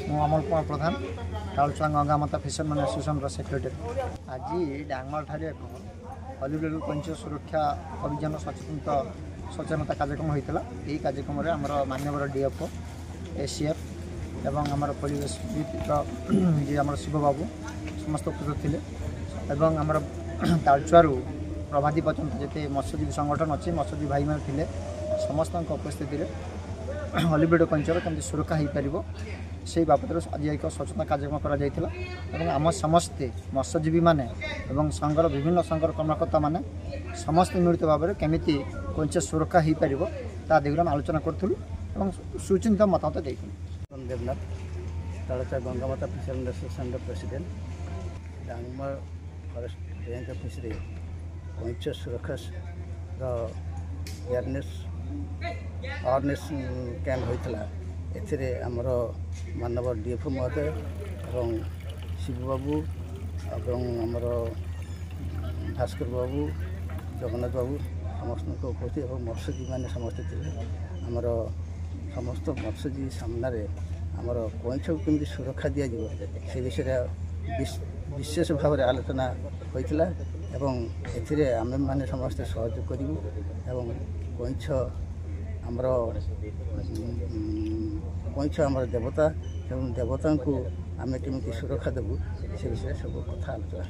ମୁଁ ଅମଲ କୁମାର ପ୍ରଧାନ ତାଳଚୁଆ ଗଙ୍ଗାମାତା ଫିସରମ୍ୟାନ୍ ଆସୋସିଏସନ୍ର ସେକ୍ରେଟାରୀ। ଆଜି ଡାଙ୍ଗମାଲଠାରେ ଏକ ହଲିଉଡ୍ କଇଁଛ ସୁରକ୍ଷା ଅଭିଯାନ ସଚେତନତା କାର୍ଯ୍ୟକ୍ରମ ହୋଇଥିଲା। ଏହି କାର୍ଯ୍ୟକ୍ରମରେ ଆମର ମାନ୍ୟବର ଡିଏଫ୍ଓ ଏସିଏଫ୍ ଏବଂ ଆମର ପୋଲିସର ଯିଏ ଆମର ଶିବ ବାବୁ ସମସ୍ତ ଉପସ୍ଥିତ ଥିଲେ ଏବଂ ଆମର ତାଳଚୁଆରୁ ପ୍ରଭାତୀ ପର୍ଯ୍ୟନ୍ତ ଯେତେ ମତ୍ସ୍ୟଜୀବୀ ସଂଗଠନ ଅଛି ମତ୍ସ୍ୟଜୀବୀ ଭାଇମାନେ ଥିଲେ ସମସ୍ତଙ୍କ ଉପସ୍ଥିତିରେ ହଲିଉଡ୍ କଇଁଛର କେମିତି ସୁରକ୍ଷା ହୋଇପାରିବ সেই বাবদରେ ଆଜି ଏକ ସଚେତନତା କାର୍ଯ୍ୟକ୍ରମ କରାଯାଇଥିଲା ଏବଂ ଆମ ସମସ୍ତେ ମତ୍ସ୍ୟଜୀବୀମାନେ ଏବଂ ସଂଘର ବିଭିନ୍ନ ସଂଘର କର୍ମକର୍ତ୍ତାମାନେ ସମସ୍ତେ ମିଳିତ ଭାବରେ କେମିତି କଇଁଛ ସୁରକ୍ଷା ହୋଇପାରିବ ତା ଦିଗରେ ଆମେ ଆଲୋଚନା କରୁଥିଲୁ ଏବଂ ସୁଚିନ୍ତିତ ମତାମତ ଦେଇଥିଲୁ। ଦେବନାଥ ତାଳଚୁଆ ଗଙ୍ଗାମାତା ଫିସରମ୍ୟାନ୍ ଆସୋସିଏସନ୍ର ପ୍ରେସିଡେଣ୍ଟ। ଡାଙ୍ଗମାଳ ଫରେଷ୍ଟ ରେଞ୍ଜ ଅଫିସରେ କଇଁଛ ସୁରକ୍ଷାର ଆୱାରନେସ୍ କ୍ୟାମ୍ପ ହୋଇଥିଲା। ଏଥିରେ ଆମର ମାନବ ଡିଏଫ୍ଓ ମହୋଦୟ ଏବଂ ଶିବବାବୁ ଏବଂ ଆମର ଭାସ୍କର ବାବୁ ଜଗନ୍ନାଥ ବାବୁ ସମସ୍ତଙ୍କ ଉପସ୍ଥିତ ଏବଂ ମତ୍ସ୍ୟଜୀବୀମାନେ ସମସ୍ତେ ଥିଲେ। ଆମର ସମସ୍ତ ମତ୍ସ୍ୟଜୀବୀ ସାମ୍ନାରେ ଆମର କଇଁଛକୁ କେମିତି ସୁରକ୍ଷା ଦିଆଯିବ ସେ ବିଷୟରେ ବିଶେଷ ଭାବରେ ଆଲୋଚନା ହୋଇଥିଲା ଏବଂ ଏଥିରେ ଆମେମାନେ ସମସ୍ତେ ସହଯୋଗ କରିବୁ ଏବଂ କଇଁଛ ଆମର ଦେବତା ଏବଂ ଦେବତାଙ୍କୁ ଆମେ କେମିତି ସୁରକ୍ଷା ଦେବୁ ସେ ବିଷୟରେ ସବୁ କଥା ଆଲୋଚନା।